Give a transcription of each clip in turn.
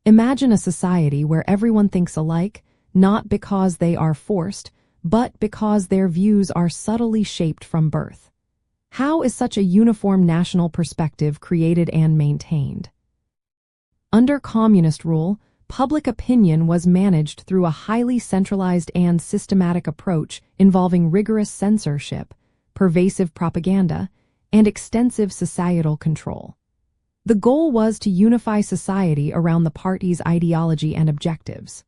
Imagine a society where everyone thinks alike, not because they are forced, but because their views are subtly shaped from birth. How is such a uniform national perspective created and maintained? Under communist rule, public opinion was managed through a highly centralized and systematic approach involving rigorous censorship, pervasive propaganda, and extensive societal control. The goal was to unify society around the party's ideology and objectives.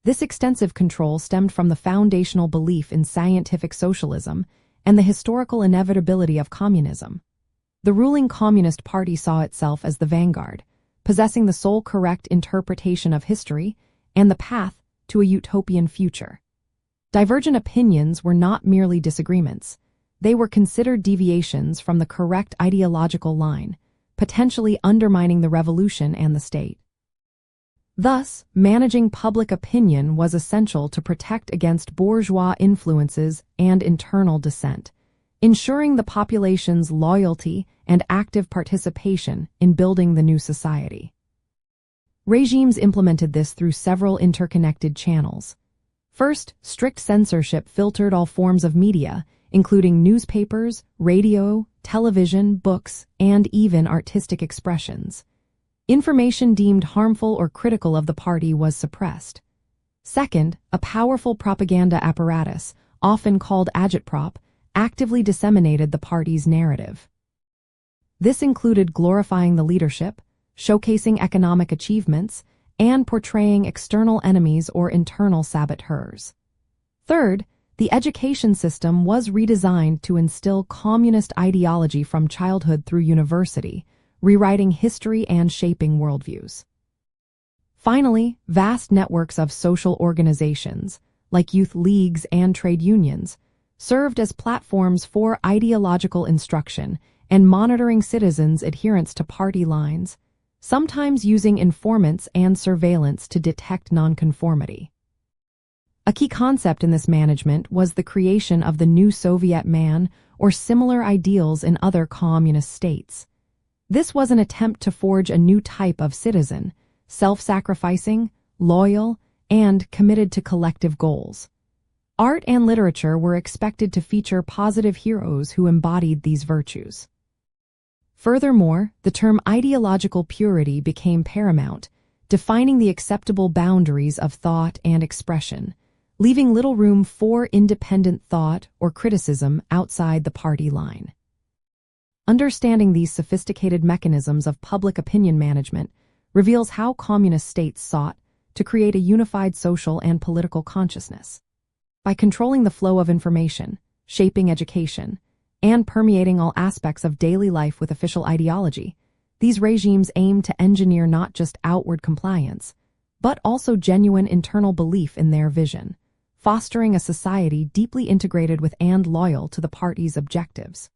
This extensive control stemmed from the foundational belief in scientific socialism and the historical inevitability of communism. The ruling Communist Party saw itself as the vanguard, possessing the sole correct interpretation of history and the path to a utopian future. Divergent opinions were not merely disagreements. They were considered deviations from the correct ideological line, potentially undermining the revolution and the state. Thus, managing public opinion was essential to protect against bourgeois influences and internal dissent, ensuring the population's loyalty and active participation in building the new society. Regimes implemented this through several interconnected channels. First, strict censorship filtered all forms of media, including newspapers, radio, television, books, and even artistic expressions. Information deemed harmful or critical of the party was suppressed. Second, a powerful propaganda apparatus, often called agitprop, actively disseminated the party's narrative. This included glorifying the leadership, showcasing economic achievements, and portraying external enemies or internal saboteurs. Third, the education system was redesigned to instill communist ideology from childhood through university, rewriting history and shaping worldviews. Finally, vast networks of social organizations, like youth leagues and trade unions, served as platforms for ideological instruction and monitoring citizens' adherence to party lines, sometimes using informants and surveillance to detect nonconformity. A key concept in this management was the creation of the new Soviet man or similar ideals in other communist states. This was an attempt to forge a new type of citizen, self-sacrificing, loyal, and committed to collective goals. Art and literature were expected to feature positive heroes who embodied these virtues. Furthermore, the term ideological purity became paramount, defining the acceptable boundaries of thought and expression, leaving little room for independent thought or criticism outside the party line. Understanding these sophisticated mechanisms of public opinion management reveals how communist states sought to create a unified social and political consciousness. By controlling the flow of information, shaping education, and permeating all aspects of daily life with official ideology, these regimes aim to engineer not just outward compliance, but also genuine internal belief in their vision, fostering a society deeply integrated with and loyal to the party's objectives.